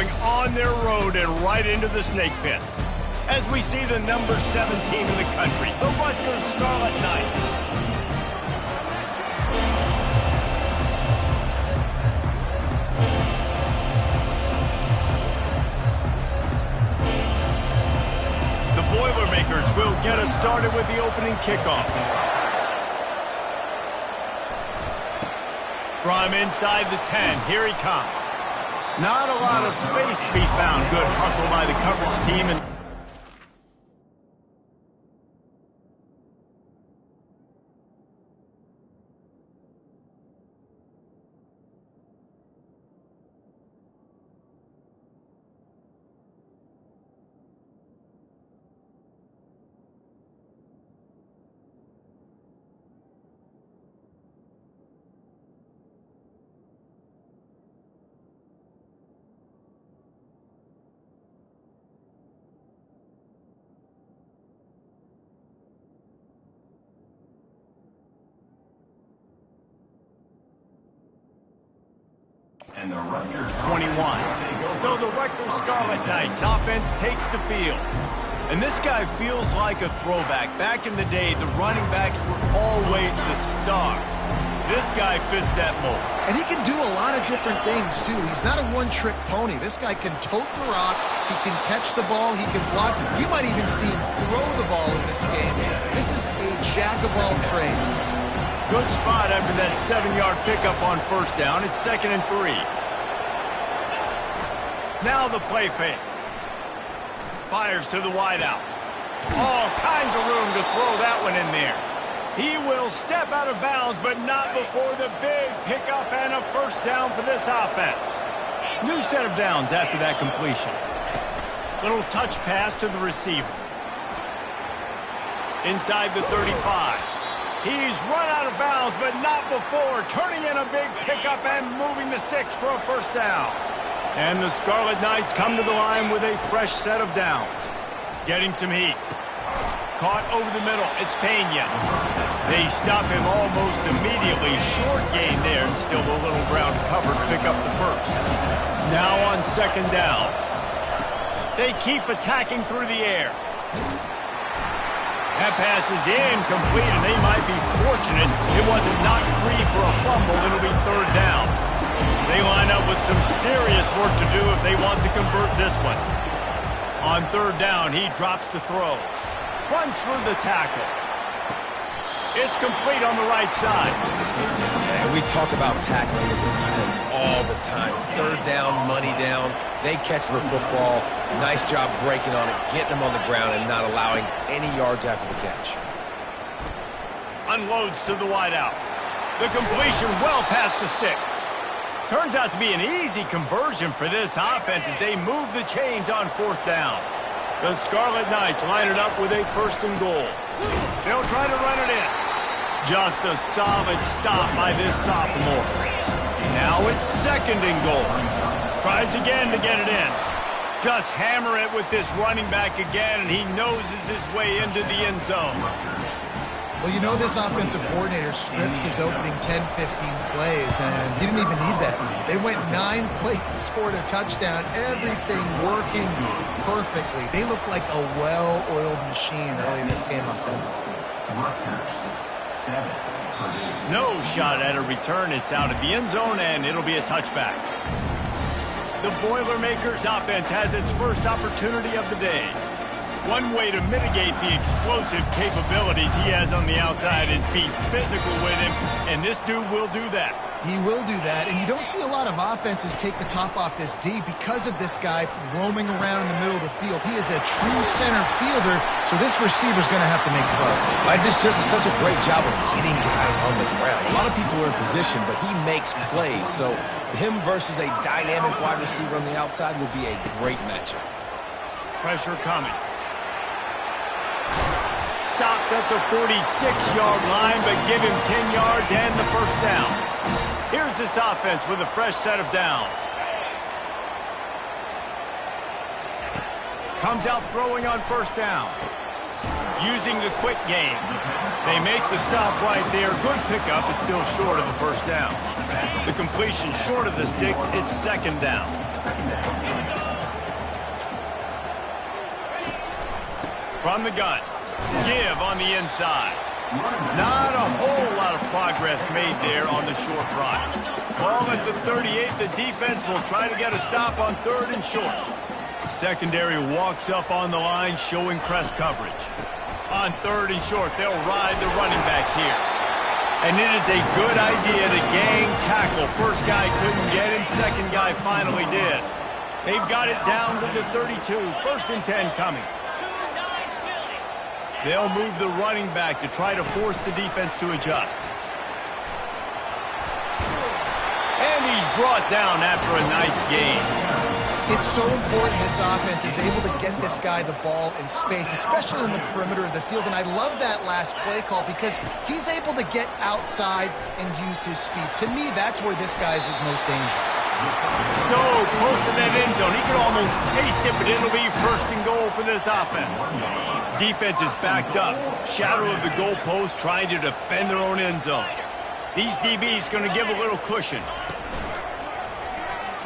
going on their road and right into the snake pit. As we see the number 7 team in the country, the Rutgers Scarlet Knights. The Boilermakers will get us started with the opening kickoff. From inside the 10, here he comes. Not a lot of space to be found. Good hustle by the coverage team. And the Rutgers 21. So the Rutgers Scarlet Knights offense takes the field. And this guy feels like a throwback. Back in the day, the running backs were always the stars. This guy fits that mold. And he can do a lot of different things, too. He's not a one-trick pony. This guy can tote the rock. He can catch the ball. He can block. You might even see him throw the ball in this game. This is a jack of all trades. Good spot after that 7-yard pickup on first down. It's 2nd and 3. Now the play fake. Fires to the wideout. All kinds of room to throw that one in there. He will step out of bounds, but not before the big pickup and a first down for this offense. New set of downs after that completion. Little touch pass to the receiver. Inside the 35. He's run out of bounds, but not before turning in a big pickup and moving the sticks for a first down. And the Scarlet Knights come to the line with a fresh set of downs. Getting some heat. Caught over the middle. It's Pena. They stop him almost immediately. Short gain there, and still a little ground cover to pick up the first. Now on 2nd down. They keep attacking through the air. That pass is incomplete, and they might be fortunate it wasn't knocked free for a fumble. It'll be 3rd down. They line up with some serious work to do if they want to convert this one. On 3rd down, he drops to throw. Runs through the tackle. It's complete on the right side. And we talk about tackling as a defense all the time. 3rd down, money down. They catch the football. Nice job breaking on it, getting them on the ground, and not allowing any yards after the catch. Unloads to the wideout. The completion well past the sticks. Turns out to be an easy conversion for this offense as they move the chains on 4th down. The Scarlet Knights line it up with a 1st and goal. They'll try to run it in. Just a solid stop by this sophomore. Now it's 2nd and goal. Tries again to get it in. Just hammer it with this running back again, and he noses his way into the end zone. Well, you know, this offensive coordinator scripts his opening 10, 15 plays, and he didn't even need that. They went 9 plays and scored a touchdown. Everything working perfectly. They look like a well-oiled machine early in this game offensively. No shot at a return. It's out of the end zone, and it'll be a touchback. The Boilermakers offense has its first opportunity of the day. One way to mitigate the explosive capabilities he has on the outside is be physical with him, and this dude will do that. He will do that, and you don't see a lot of offenses take the top off this D because of this guy roaming around in the middle of the field. He is a true center fielder, so this receiver's going to have to make plays. This just is such a great job of getting guys on the ground. A lot of people are in position, but he makes plays, so him versus a dynamic wide receiver on the outside will be a great matchup. Pressure coming. Stopped at the 46-yard line, but give him 10 yards and the first down. Here's this offense with a fresh set of downs. Comes out throwing on first down. Using the quick game. They make the stop right there. Good pickup, but still short of the first down. The completion short of the sticks, it's 2nd down. From the gun. Give on the inside. Not a whole lot of progress made there on the short run. Ball at the 38. The defense will try to get a stop on 3rd and short. Secondary walks up on the line, showing press coverage. On 3rd and short, they'll ride the running back here. And it is a good idea to gang tackle. First guy couldn't get him. Second guy finally did. They've got it down to the 32. 1st and 10 coming. They'll move the running back to try to force the defense to adjust. And he's brought down after a nice gain. It's so important this offense is able to get this guy the ball in space, especially in the perimeter of the field. And I love that last play call because he's able to get outside and use his speed. To me, that's where this guy is his most dangerous. So close to that end zone. He can almost taste it, but it'll be 1st and goal for this offense. Defense is backed up. Shadow of the goalpost trying to defend their own end zone. These DBs going to give a little cushion.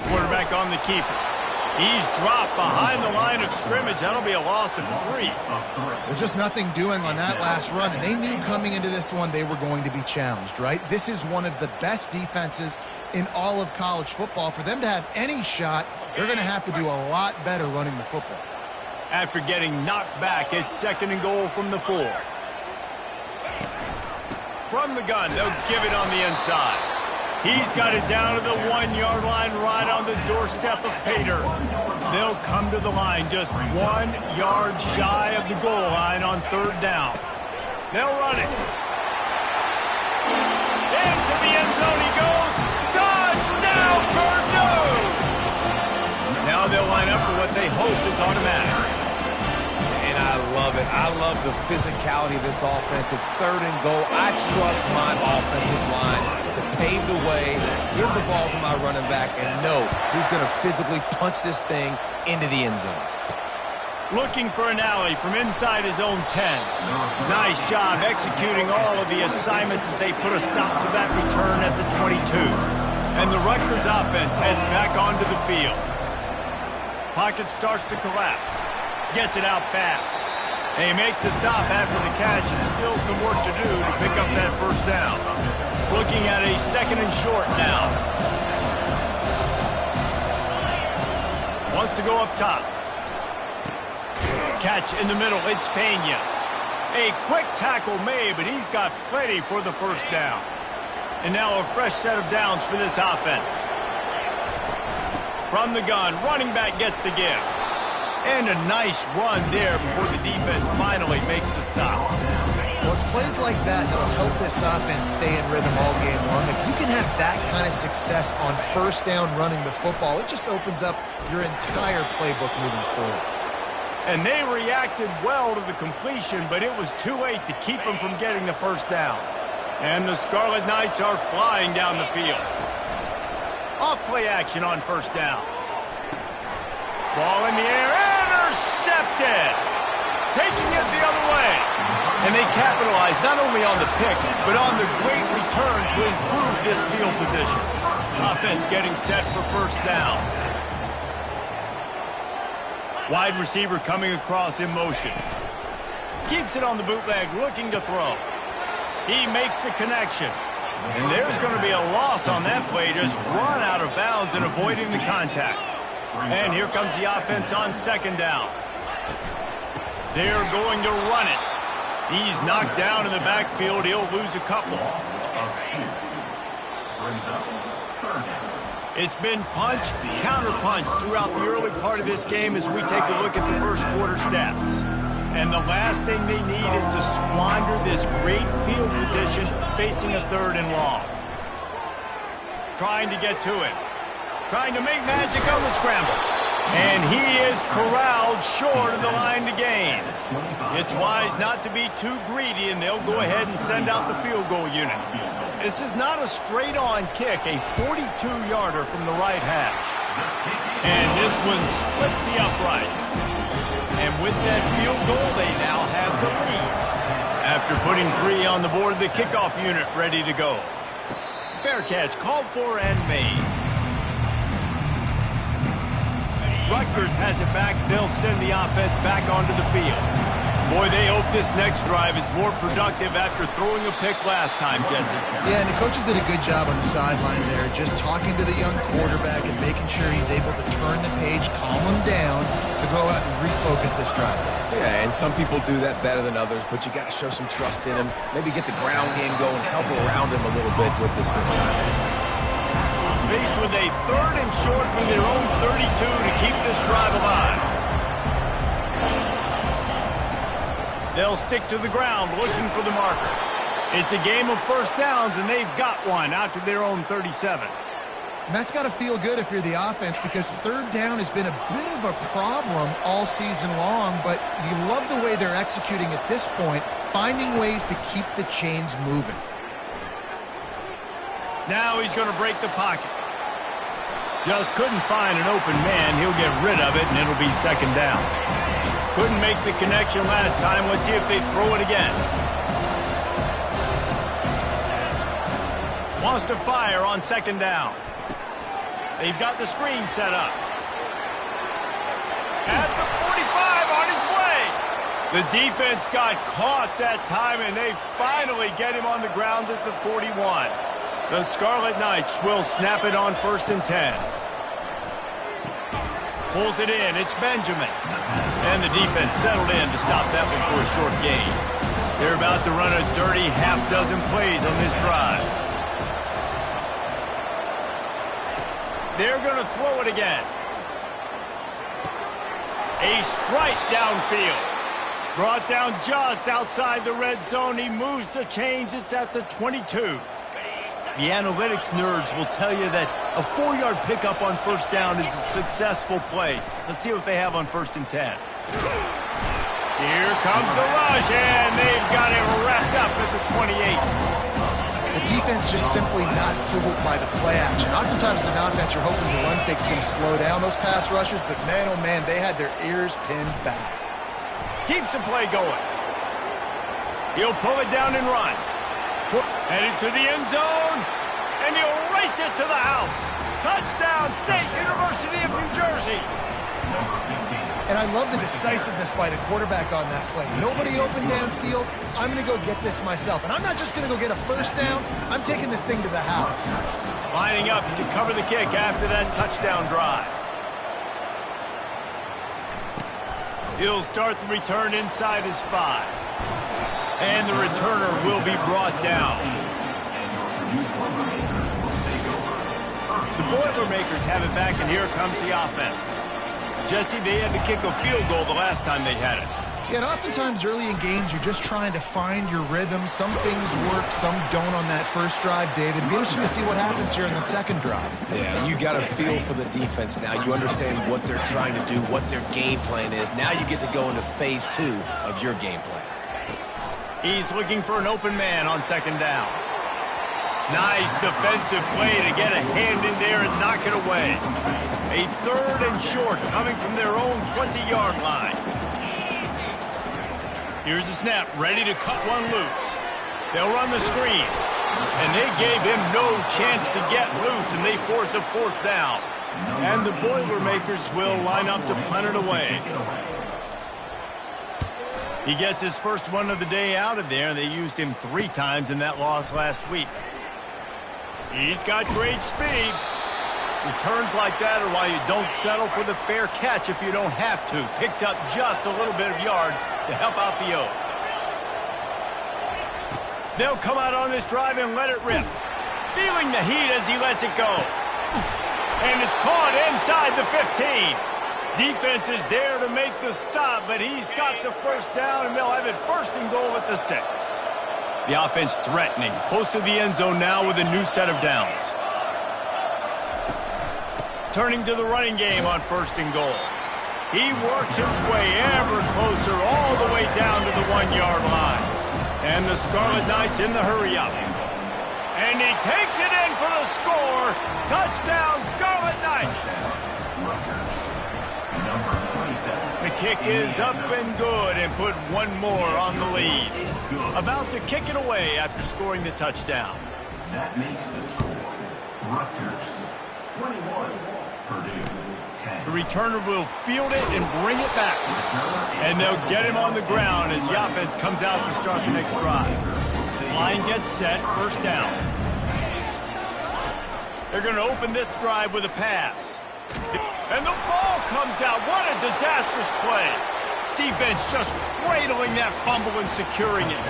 Quarterback on the keeper. He's dropped behind the line of scrimmage. That'll be a loss of 3. Well, just nothing doing on that last run. And they knew coming into this one they were going to be challenged, right? This is one of the best defenses in all of college football. For them to have any shot, they're going to have to do a lot better running the football. After getting knocked back, it's 2nd and goal from the 4. From the gun, they'll give it on the inside. He's got it down to the 1-yard line, right on the doorstep of Pater. They'll come to the line just 1 yard shy of the goal line on 3rd down. They'll run it. Into the end zone he goes. Touchdown, Purdue! Now they'll line up for what they hope is automatic. And I love it. I love the physicality of this offense. It's 3rd and goal. I trust my offensive line to pave the way, give the ball to my running back, and know he's going to physically punch this thing into the end zone. Looking for an alley from inside his own 10. Nice job executing all of the assignments as they put a stop to that return at the 22. And the Rutgers offense heads back onto the field. Pocket starts to collapse. Gets it out fast. They make the stop after the catch, and still some work to do to pick up that 1st down. Looking at a 2nd and short now. Wants to go up top. Catch in the middle. It's Pena. A quick tackle made, but he's got plenty for the 1st down. And now a fresh set of downs for this offense. From the gun, running back gets to give. And a nice run there before the defense finally makes the stop. Well, it's plays like that that'll help this offense stay in rhythm all game long. If you can have that kind of success on 1st down running the football, it just opens up your entire playbook moving forward. And they reacted well to the completion, but it was too late to keep them from getting the 1st down. And the Scarlet Knights are flying down the field. Off play action on 1st down. Ball in the air, intercepted! Taking it the other way. And they capitalize not only on the pick, but on the great return to improve this field position. Offense getting set for 1st down. Wide receiver coming across in motion. Keeps it on the bootleg, looking to throw. He makes the connection. And there's going to be a loss on that play, just run out of bounds and avoiding the contact. And here comes the offense on 2nd down. They're going to run it. He's knocked down in the backfield. He'll lose a couple. It's been punch, counter-punch throughout the early part of this game as we take a look at the 1st quarter stats. And the last thing they need is to squander this great field position facing a 3rd and long. Trying to get to it. Trying to make magic on the scramble. And he is corralled short of the line to gain. It's wise not to be too greedy, and they'll go ahead and send out the field goal unit. This is not a straight-on kick, a 42-yarder from the right hash. And this one splits the uprights. And with that field goal, they now have the lead. After putting 3 on the board, the kickoff unit ready to go. Fair catch called for and made. Rutgers has it back. They'll send the offense back onto the field. Boy, they hope this next drive is more productive after throwing a pick last time, Jesse. Yeah, and the coaches did a good job on the sideline there, just talking to the young quarterback and making sure he's able to turn the page, calm him down, to go out and refocus this drive. Yeah, and some people do that better than others, but you got to show some trust in him. Maybe get the ground game going, help around him a little bit with this system. Faced with a 3rd and short from their own 32 to keep this drive alive. They'll stick to the ground looking for the marker. It's a game of first downs, and they've got one out to their own 37. And that's got to feel good if you're the offense, because 3rd down has been a bit of a problem all season long, but you love the way they're executing at this point, finding ways to keep the chains moving. Now he's going to break the pocket. Just couldn't find an open man. He'll get rid of it, and it'll be 2nd down. Couldn't make the connection last time. Let's see if they throw it again. Wants to fire on 2nd down. They've got the screen set up. At the 45, on his way. The defense got caught that time, and they finally get him on the ground at the 41. The Scarlet Knights will snap it on 1st and 10. Pulls it in. It's Benjamin. And the defense settled in to stop that one for a short gain. They're about to run a dirty half-dozen plays on this drive. They're going to throw it again. A strike downfield. Brought down just outside the red zone. He moves the chains. It's at the 22. The analytics nerds will tell you that a 4-yard pickup on 1st down is a successful play. Let's see what they have on 1st and 10. Here comes the rush, and they've got it wrapped up at the 28. The defense just simply not fooled by the play action. Oftentimes, as an offense, you're hoping the run fake's going to slow down those pass rushers, but man, oh man, they had their ears pinned back. Keeps the play going. He'll pull it down and run. Headed to the end zone, and he'll race it to the house. Touchdown, State University of New Jersey. And I love the decisiveness by the quarterback on that play. Nobody open downfield. I'm going to go get this myself. And I'm not just going to go get a 1st down. I'm taking this thing to the house. Lining up to cover the kick after that touchdown drive. He'll start the return inside his 5. And the returner will be brought down. The Boilermakers have it back, and here comes the offense. Jesse, they had to kick a field goal the last time they had it. Yeah, and oftentimes early in games, you're just trying to find your rhythm. Some things work, some don't on that 1st drive, David. It'd be interesting to see what happens here in the 2nd drive. Yeah, you got a feel for the defense now. You understand what they're trying to do, what their game plan is. Now you get to go into phase 2 of your game plan. He's looking for an open man on 2nd down. Nice defensive play to get a hand in there and knock it away. A 3rd and short coming from their own 20-yard line. Here's the snap, ready to cut one loose. They'll run the screen. And they gave him no chance to get loose, and they force a 4th down. And the Boilermakers will line up to punt it away. He gets his first one of the day out of there. They used him 3 times in that loss last week. He's got great speed. Returns like that are why you don't settle for the fair catch if you don't have to. Picks up just a little bit of yards to help out the O. They'll come out on this drive and let it rip. Feeling the heat as he lets it go. And it's caught inside the 15. Defense is there to make the stop, but he's got the 1st down, and they'll have it 1st and goal at the 6. The offense threatening, close to the end zone now with a new set of downs. Turning to the running game on 1st and goal. He works his way ever closer all the way down to the 1-yard line. And the Scarlet Knights in the hurry-up. And he takes it in for the score. Touchdown, Scarlet Knights. The kick is up and good and put one more on the lead. About to kick it away after scoring the touchdown. That makes the score Rutgers 21, Purdue The returner will field it and bring it back. And they'll get him on the ground as the offense comes out to start the next drive. Line gets set, first down. They're going to open this drive with a pass. And the ball comes out. What a disastrous play. Defense just cradling that fumble and securing it.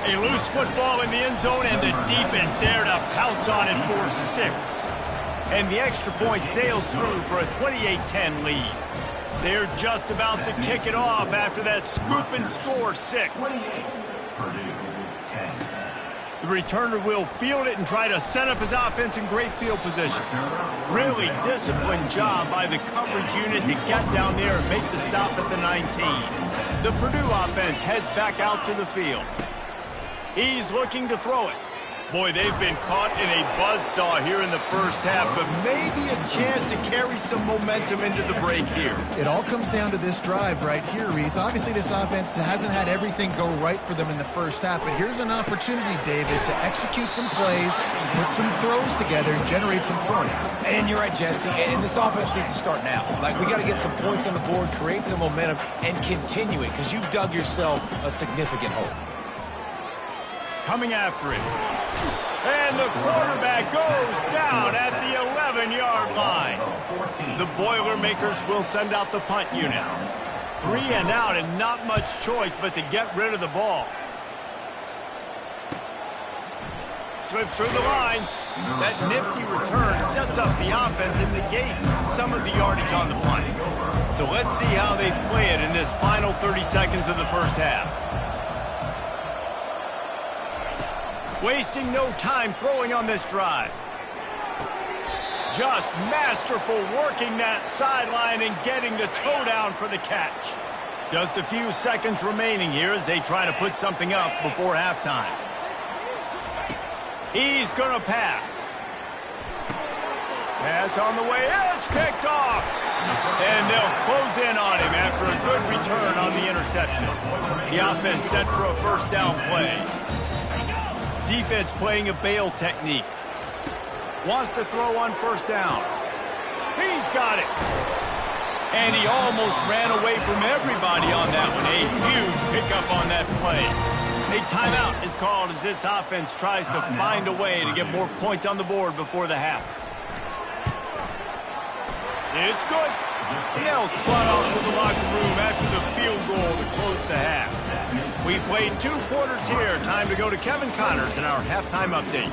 A loose football in the end zone, and the defense there to pounce on it for 6. And the extra point sails through for a 28-10 lead. They're just about to kick it off after that scoop and score 6. The returner will field it and try to set up his offense in great field position. Really disciplined job by the coverage unit to get down there and make the stop at the 19. The Purdue offense heads back out to the field. He's looking to throw it. Boy, they've been caught in a buzzsaw here in the first half, but maybe a chance to carry some momentum into the break here. It all comes down to this drive right here, Reese. Obviously, this offense hasn't had everything go right for them in the first half, but here's an opportunity, David, to execute some plays, put some throws together, and generate some points. And you're right, Jesse, and this offense needs to start now. Like, we got to get some points on the board, create some momentum, and continue it, because you've dug yourself a significant hole. Coming after it. And the quarterback goes down at the 11-yard line. The Boilermakers will send out the punt unit. 3 and out and not much choice but to get rid of the ball. Slips through the line. That nifty return sets up the offense and negates some of the yardage on the punt. So let's see how they play it in this final 30 seconds of the first half. Wasting no time throwing on this drive. Just masterful working that sideline and getting the toe down for the catch. Just a few seconds remaining here as they try to put something up before halftime. He's going to pass. Pass on the way. It's kicked off. And they'll close in on him after a good return on the interception. The offense set for a first down play. Defense playing a bail technique. Wants to throw on first down. He's got it. And he almost ran away from everybody on that one. A huge pickup on that play. A timeout is called as this offense tries to find a way to get more points on the board before the half. It's good. And they'll trot off to the locker room after the field goal to close the half. We played 2 quarters here. Time to go to Kevin Connors in our halftime update.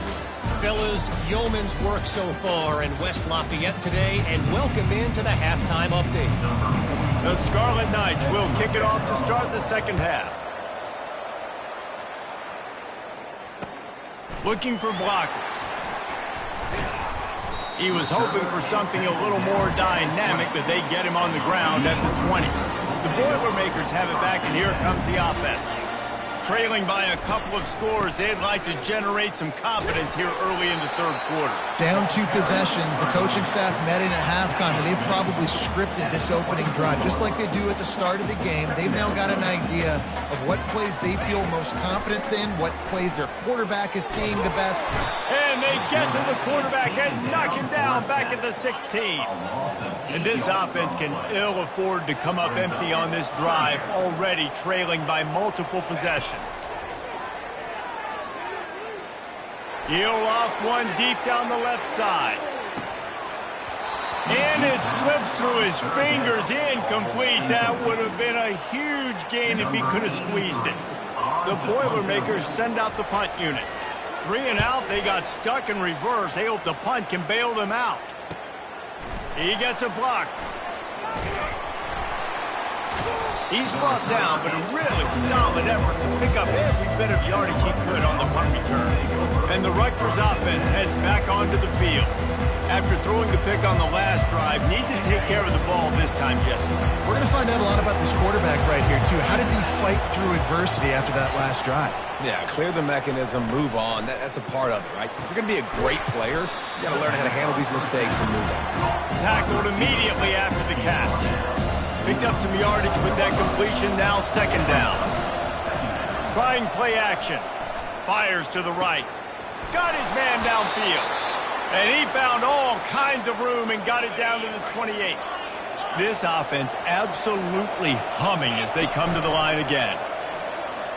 Fellas, yeoman's work so far in West Lafayette today, and welcome into the halftime update. The Scarlet Knights will kick it off to start the second half. Looking for blockers. He was hoping for something a little more dynamic, but they get him on the ground at the 20. The Boilermakers have it back, and here comes the offense. Trailing by a couple of scores, they'd like to generate some confidence here early in the third quarter. Down 2 possessions, the coaching staff met in at halftime, and they've probably scripted this opening drive, just like they do at the start of the game. They've now got an idea of what plays they feel most confident in, what plays their quarterback is seeing the best. And they get to the quarterback and knock him down back at the 16. And this offense can ill afford to come up empty on this drive, already trailing by multiple possessions. He'll off one deep down the left side. And it slips through his fingers, incomplete. That would have been a huge gain if he could have squeezed it. The Boilermakers send out the punt unit. 3 and out, they got stuck in reverse. They hope the punt can bail them out. He gets a block. He's brought down, but a really solid effort to pick up every bit of yardage he could on the punt return. And the Rutgers offense heads back onto the field. After throwing the pick on the last drive, need to take care of the ball this time, Jesse. We're going to find out a lot about this quarterback right here, too. How does he fight through adversity after that last drive? Yeah, clear the mechanism, move on. That's a part of it, right? If you're going to be a great player, you got to learn how to handle these mistakes and move on. Tackled immediately after the catch. Picked up some yardage with that completion, now second down. Trying play action. Fires to the right. Got his man downfield. And he found all kinds of room and got it down to the 28. This offense absolutely humming as they come to the line again.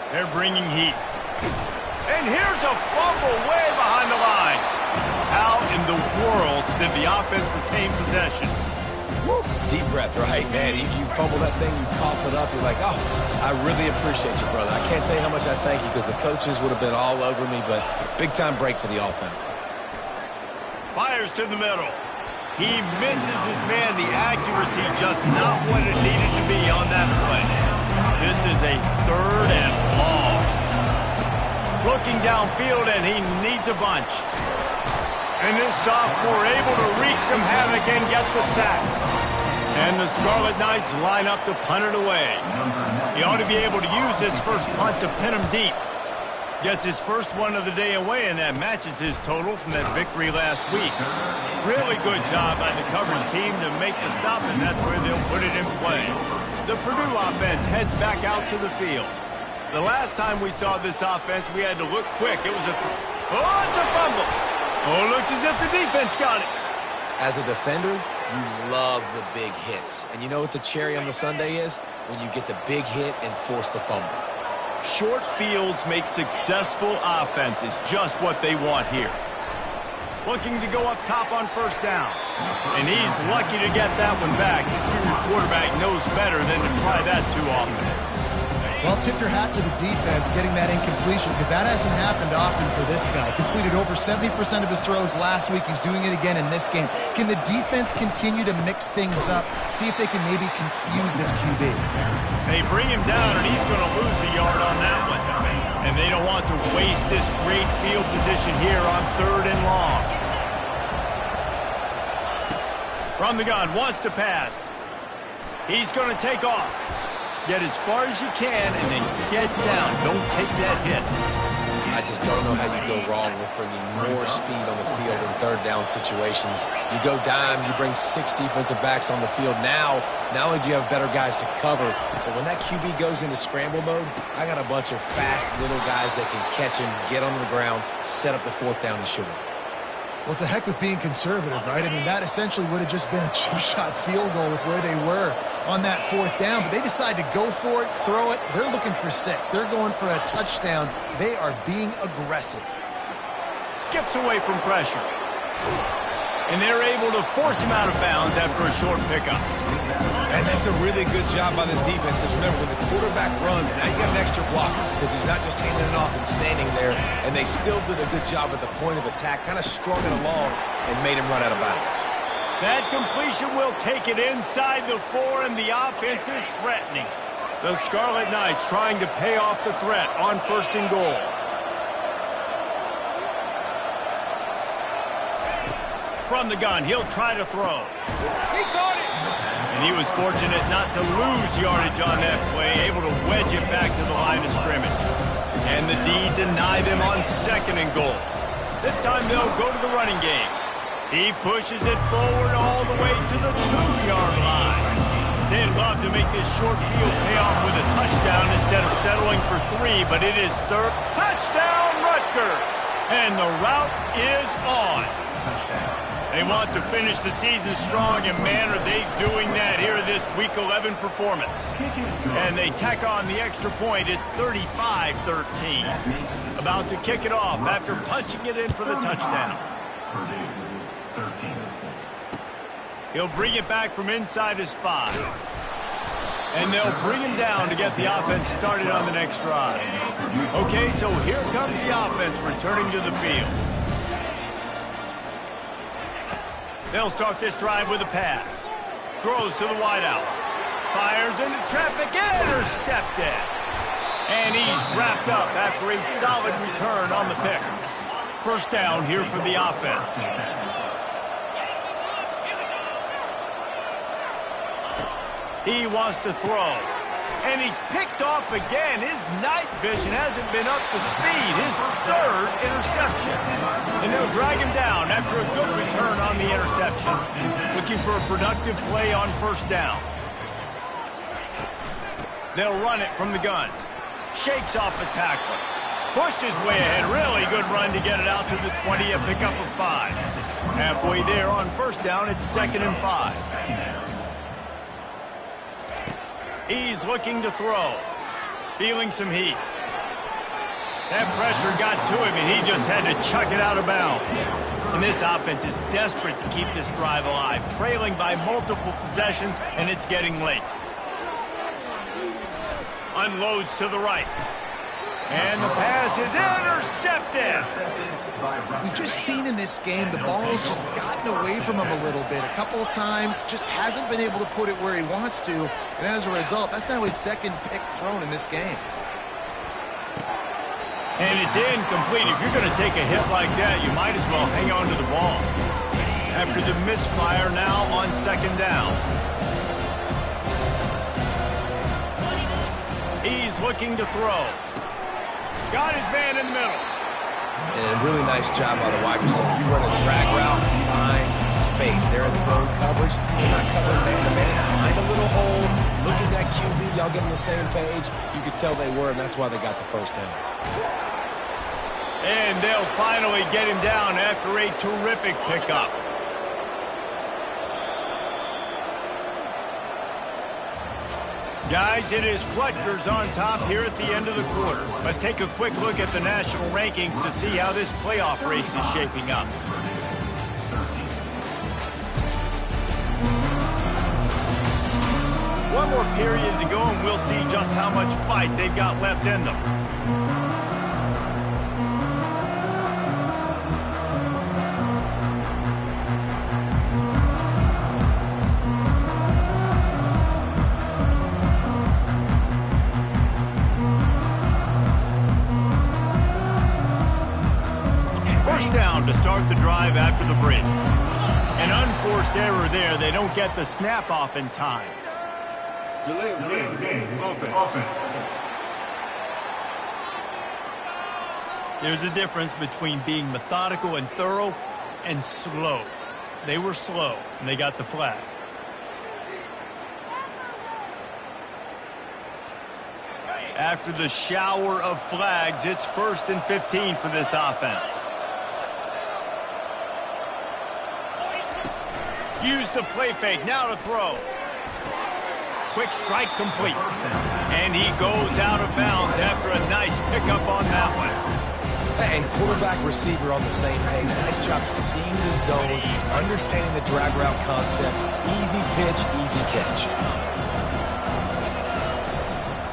They're bringing heat. And here's a fumble way behind the line. How in the world did the offense retain possession? Woo. Deep breath, right, man? You fumble that thing, you cough it up, you're like, oh, I really appreciate you, brother. I can't tell you how much I thank you because the coaches would have been all over me, but big-time break for the offense. Fires to the middle. He misses his man. The accuracy just not what it needed to be on that play. This is a 3rd and long. Looking downfield, and he needs a bunch. And this sophomore able to wreak some havoc and get the sack. And the Scarlet Knights line up to punt it away. He ought to be able to use this first punt to pin him deep. Gets his first one of the day away, and that matches his total from that victory last week. Really good job by the coverage team to make the stop, and that's where they'll put it in play. The Purdue offense heads back out to the field. The last time we saw this offense, we had to look quick. It was oh, it's a fumble. Oh, it looks as if the defense got it. As a defender, you love the big hits. And you know what the cherry on the sundae is? When you get the big hit and force the fumble. Short fields make successful offenses, just what they want here. Looking to go up top on first down. And he's lucky to get that one back. His junior quarterback knows better than to try that too often. Well, tip your hat to the defense getting that incompletion because that hasn't happened often for this guy. Completed over 70% of his throws last week. He's doing it again in this game. Can the defense continue to mix things up? See if they can maybe confuse this QB. They bring him down, and he's going to lose a yard on that one. And they don't want to waste this great field position here on 3rd and long. From the gun, wants to pass. He's going to take off. Get as far as you can, and then get down. Don't take that hit. I just don't know how you go wrong with bringing more speed on the field in 3rd down situations. You go dime, you bring 6 defensive backs on the field. Now, not only do you have better guys to cover, but when that QB goes into scramble mode, I got a bunch of fast little guys that can catch him, get onto the ground, set up the 4th down and shoot him. Well, it's a heck with being conservative, right? I mean, that essentially would have just been a chip-shot field goal with where they were on that 4th down. But they decide to go for it, throw it. They're looking for 6. They're going for a touchdown. They are being aggressive. Skips away from pressure. And they're able to force him out of bounds after a short pickup. And that's a really good job by this defense because remember, when the quarterback runs, now you got an extra blocker because he's not just handing it off and standing there, and they still did a good job at the point of attack, kind of strung it along and made him run out of bounds. That completion will take it inside the 4, and the offense is threatening. The Scarlet Knights trying to pay off the threat on 1st and goal. From the gun, he'll try to throw. He caught it! And he was fortunate not to lose yardage on that play, able to wedge it back to the line of scrimmage. And the D deny them on 2nd and goal. This time they'll go to the running game. He pushes it forward all the way to the 2-yard line. They'd love to make this short field pay off with a touchdown instead of settling for 3, but it is 3rd. Touchdown, Rutgers! And the route is on. They want to finish the season strong, and man, are they doing that here in this Week 11 performance. And they tack on the extra point. It's 35-13. About to kick it off after punching it in for the touchdown. He'll bring it back from inside his 5. And they'll bring him down to get the offense started on the next drive. Okay, so here comes the offense returning to the field. They'll start this drive with a pass. Throws to the wideout. Fires into traffic. Intercepted. And he's wrapped up after a solid return on the pick. 1st down here for the offense. He wants to throw. And he's picked off again. His night vision hasn't been up to speed. His 3rd interception. And they'll drag him down after a good return on the interception. Looking for a productive play on 1st down. They'll run it from the gun. Shakes off the tackler. Pushed his way ahead. Really good run to get it out to the 20, a pickup of 5. Halfway there on 1st down, it's 2nd and 5. He's looking to throw. Feeling some heat. That pressure got to him, and he just had to chuck it out of bounds. And this offense is desperate to keep this drive alive, trailing by multiple possessions, and it's getting late. Unloads to the right. And the pass is intercepted. We've just seen in this game the ball has just gotten away from him a little bit. A couple of times, just hasn't been able to put it where he wants to. And as a result, that's now his second pick thrown in this game. And it's incomplete. If you're going to take a hit like that, you might as well hang on to the ball. After the misfire, now on second down. He's looking to throw. Got his man in the middle. And a really nice job by the wide receiver. You run a drag route, find space. They're in zone coverage. They're not covering man-to-man. Find a little hole. Look at that QB. Y'all get on the same page. You could tell they were, and that's why they got the first down. And they'll finally get him down after a terrific pickup. Guys, it is Rutgers on top here at the end of the quarter. Let's take a quick look at the national rankings to see how this playoff race is shaping up. One more period to go, and we'll see just how much fight they've got left in them. Down to start the drive after the break. An unforced error there. They don't get the snap off in time. Offense. There's a difference between being methodical and thorough and slow. They were slow, and they got the flag. After the shower of flags, it's 1st and 15 for this offense. Use the play fake, now to throw. Quick strike complete. And he goes out of bounds after a nice pickup on that one. And quarterback receiver on the same page. Nice job seeing the zone, understanding the drag route concept. Easy pitch, easy catch.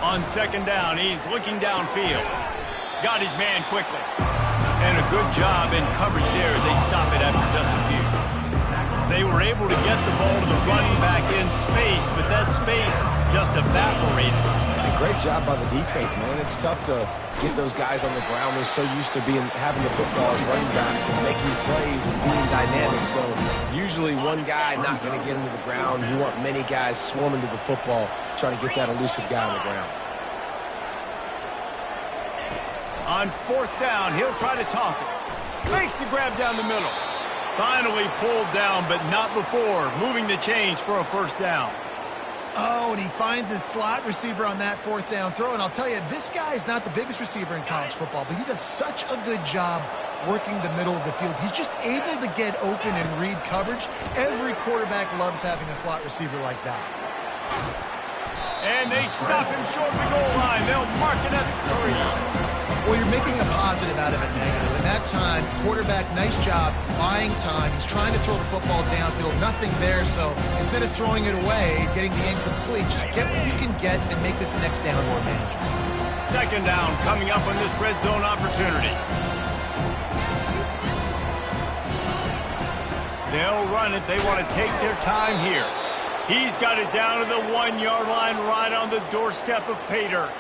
On second down, he's looking downfield. Got his man quickly. And a good job in coverage there as they stop it after just a few. They were able to get the ball to the running back in space, but that space just evaporated. And a great job by the defense, man. It's tough to get those guys on the ground. They're so used to having the football as running backs and making plays and being dynamic. So usually one guy not going to get him to the ground. You want many guys swarming to the football, trying to get that elusive guy on the ground. On 4th down, he'll try to toss it. Makes the grab down the middle. Finally pulled down, but not before. Moving the chains for a 1st down. Oh, and he finds his slot receiver on that 4th down throw. And I'll tell you, this guy is not the biggest receiver in college football, but he does such a good job working the middle of the field. He's just able to get open and read coverage. Every quarterback loves having a slot receiver like that. And they stop him short of the goal line. They'll mark it at 3. Well, you're making a positive out of a negative. And that time, quarterback, nice job, buying time. He's trying to throw the football downfield. Nothing there, so instead of throwing it away, getting the incomplete, just get what you can get and make this next down more manageable. 2nd down coming up on this red zone opportunity. They'll run it. They want to take their time here. He's got it down to the 1-yard line right on the doorstep of pay dirt.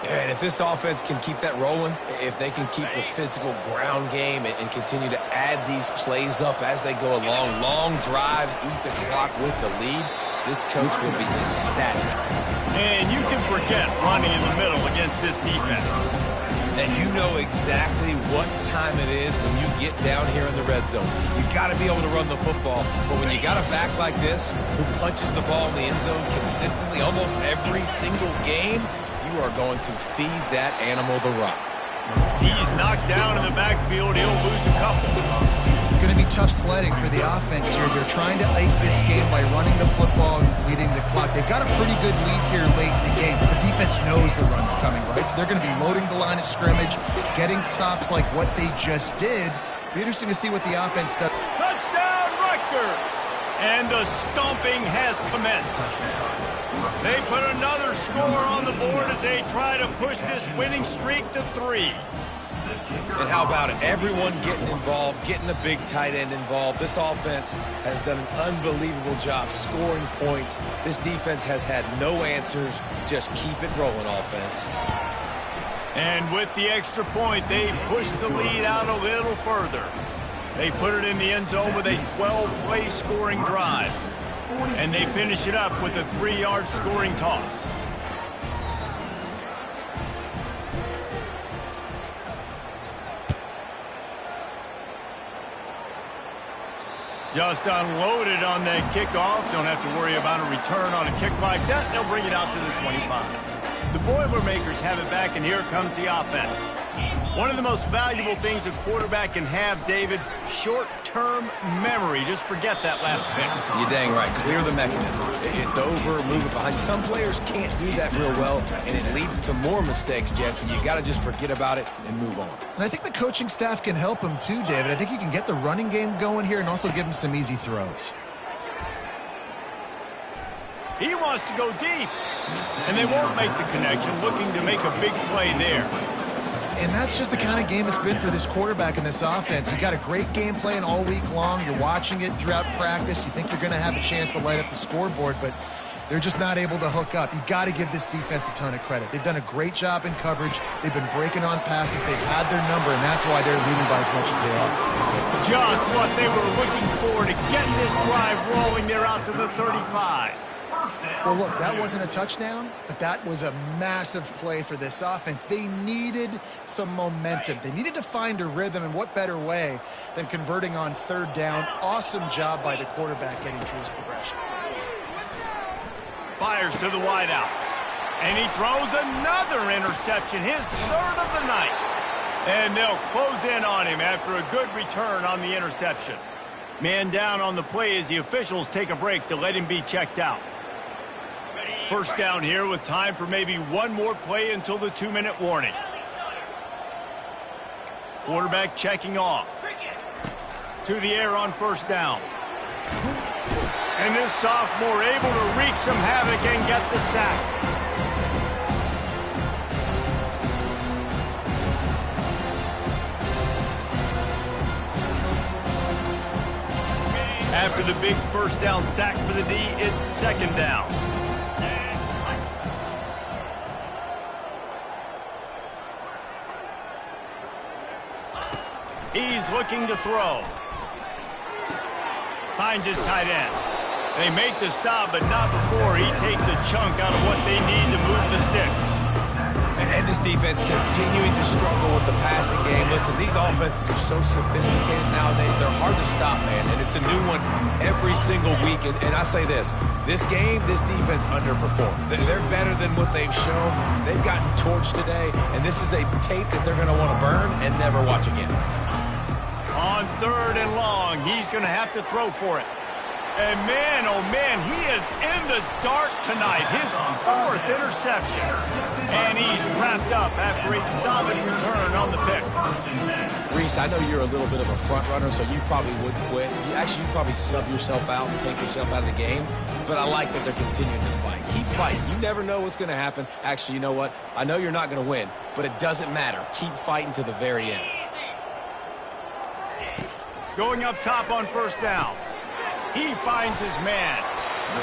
And if this offense can keep that rolling, if they can keep the physical ground game and continue to add these plays up as they go along, long drives, eat the clock with the lead, this coach will be ecstatic. And you can forget running in the middle against this defense. And you know exactly what time it is when you get down here in the red zone. You got to be able to run the football. But when you got a back like this who punches the ball in the end zone consistently almost every single game, you are going to feed that animal the rock. He's knocked down in the backfield. He'll lose a couple. It's going to be tough sledding for the offense here. They're trying to ice this game by running the football and bleeding the clock. They've got a pretty good lead here late in the game, but the defense knows the run's coming, right? So they're going to be loading the line of scrimmage, getting stops like what they just did. Be interesting to see what the offense does. Touchdown, Rutgers! And the stomping has commenced. They put another score on the board as they try to push this winning streak to 3. And how about it? Everyone getting involved, getting the big tight end involved. This offense has done an unbelievable job scoring points. This defense has had no answers. Just keep it rolling, offense. And with the extra point, they push the lead out a little further. They put it in the end zone with a 12-play scoring drive. And they finish it up with a 3-yard scoring toss. Just unloaded on that kickoff. Don't have to worry about a return on a kick like that. They'll bring it out to the 25. The Boilermakers have it back, and here comes the offense. One of the most valuable things a quarterback can have, David, short-term memory. Just forget that last pick. You're dang right. Clear the mechanism. It's over, move it behind you. Some players can't do that real well, and it leads to more mistakes, Jesse. You got to just forget about it and move on. And I think the coaching staff can help him too, David. I think you can get the running game going here and also give him some easy throws. He wants to go deep, and they won't make the connection, looking to make a big play there. And that's just the kind of game it's been for this quarterback in this offense. You got a great game plan all week long. You're watching it throughout practice. You think you're going to have a chance to light up the scoreboard, but they're just not able to hook up. You've got to give this defense a ton of credit. They've done a great job in coverage. They've been breaking on passes. They've had their number, and that's why they're leading by as much as they are. Just what they were looking for to get this drive rolling. They're out to the 35. Well, look, that wasn't a touchdown, but that was a massive play for this offense. They needed some momentum. They needed to find a rhythm, and what better way than converting on 3rd down. Awesome job by the quarterback getting through his progression. Fires to the wideout, and he throws another interception, his 3rd of the night. And they'll close in on him after a good return on the interception. Man down on the play as the officials take a break to let him be checked out. First down here with time for maybe one more play until the 2-minute warning. Quarterback checking off. To the air on 1st down. And this sophomore able to wreak some havoc and get the sack. After the big 1st down sack for the D, it's 2nd down. He's looking to throw. Finds his tight end. They make the stop, but not before he takes a chunk out of what they need to move the sticks. And this defense continuing to struggle with the passing game. Listen, these offenses are so sophisticated nowadays. They're hard to stop, man, and it's a new one every single week. And I say this game, this defense underperformed. They're better than what they've shown. They've gotten torched today, and this is a tape that they're going to want to burn and never watch again. On 3rd and long, he's going to have to throw for it. And man, oh man, he is in the dark tonight. His 4th interception. And he's wrapped up after a solid return on the pick. Reese, I know you're a little bit of a front runner, so you probably would quit. You'd probably sub yourself out and take yourself out of the game. But I like that they're continuing to fight. Keep fighting. You never know what's going to happen. Actually, you know what? I know you're not going to win, but it doesn't matter. Keep fighting to the very end. Going up top on 1st down. He finds his man.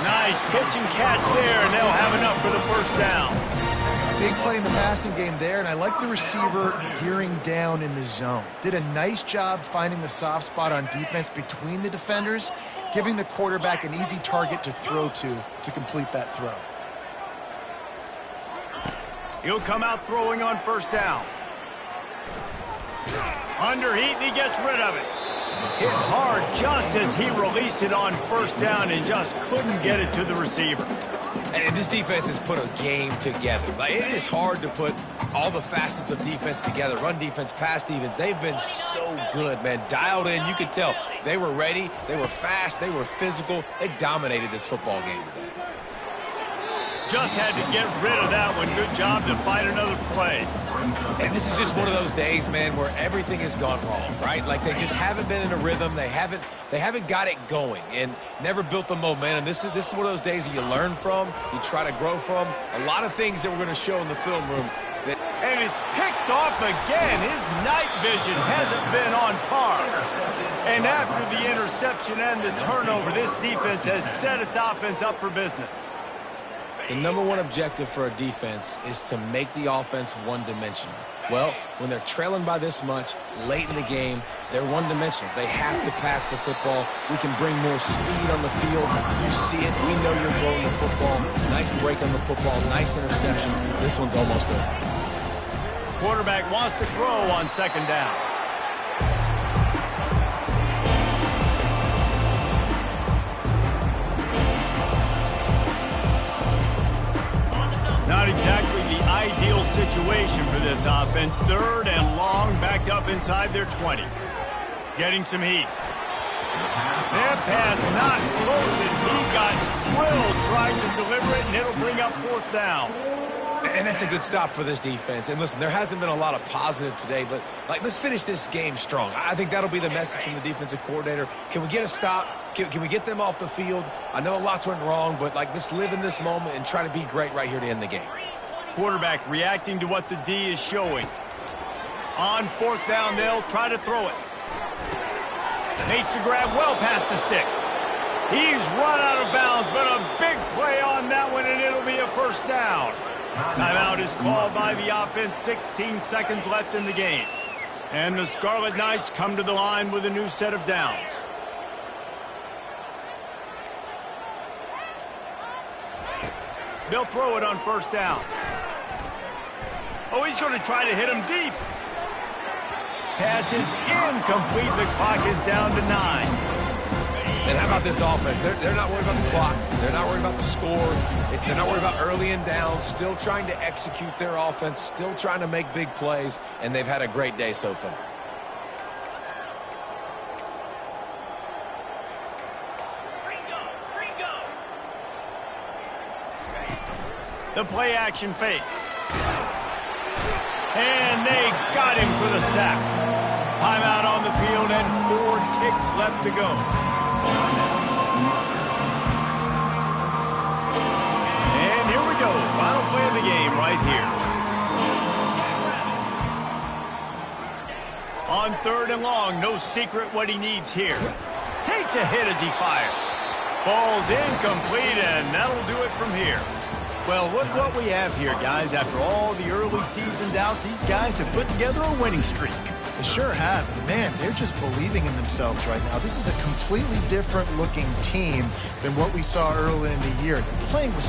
Nice pitch and catch there, and they'll have enough for the 1st down. Big play in the passing game there, and I like the receiver gearing down in the zone. Did a nice job finding the soft spot on defense between the defenders, giving the quarterback an easy target to throw to complete that throw. He'll come out throwing on 1st down. Under heat, and he gets rid of it. Hit hard just as he released it on first down and just couldn't get it to the receiver. And this defense has put a game together. Like, it is hard to put all the facets of defense together. Run defense, pass defense. They've been so good, man. Dialed in. You could tell they were ready. They were fast. They were physical. They dominated this football game today. Just had to get rid of that one. Good job to fight another play. And this is just one of those days, man, where everything has gone wrong, right? Like, they just haven't been in a rhythm. They haven't got it going and never built the momentum. This is one of those days that you learn from, you try to grow from. A lot of things that we're going to show in the film room. And it's picked off again. His night vision hasn't been on par. And after the interception and the turnover, this defense has set its offense up for business. The number one objective for a defense is to make the offense one-dimensional. Well, when they're trailing by this much late in the game, they're one-dimensional. They have to pass the football. We can bring more speed on the field. You see it. We know you're throwing the football. Nice break on the football. Nice interception. This one's almost over. Quarterback wants to throw on second down. Not exactly the ideal situation for this offense. Third and long, backed up inside their 20. Getting some heat. That pass not close as he got drilled trying to deliver it, and it'll bring up fourth down. And that's a good stop for this defense. And listen, there hasn't been a lot of positive today, but let's finish this game strong. I think that'll be the message from the defensive coordinator. Can we get a stop? Can we get them off the field? I know lots went wrong, but let's live in this moment and try to be great right here to end the game. Quarterback reacting to what the D is showing. On fourth down, they'll try to throw it. Makes the grab well past the sticks. He's run out of bounds, but a big play on that one, and it'll be a first down. Timeout is called by the offense. 16 seconds left in the game. And the Scarlet Knights come to the line with a new set of downs. They'll throw it on first down. Oh, he's going to try to hit him deep. Pass is incomplete. The clock is down to 9. And how about this offense? They're not worried about the clock. They're not worried about the score. They're not worried about early and down. Still trying to execute their offense. Still trying to make big plays. And they've had a great day so far. The play action fake. And they got him for the sack. Timeout on the field and 4 ticks left to go. And here we go. Final play of the game right here. On third and long, no secret what he needs here. Takes a hit as he fires. Ball's incomplete, and that'll do it from here. Well, look what we have here, guys. After all the early season doubts, these guys have put together a winning streak. They sure have. Man, they're just believing in themselves right now. This is a completely different looking team than what we saw early in the year. They're playing with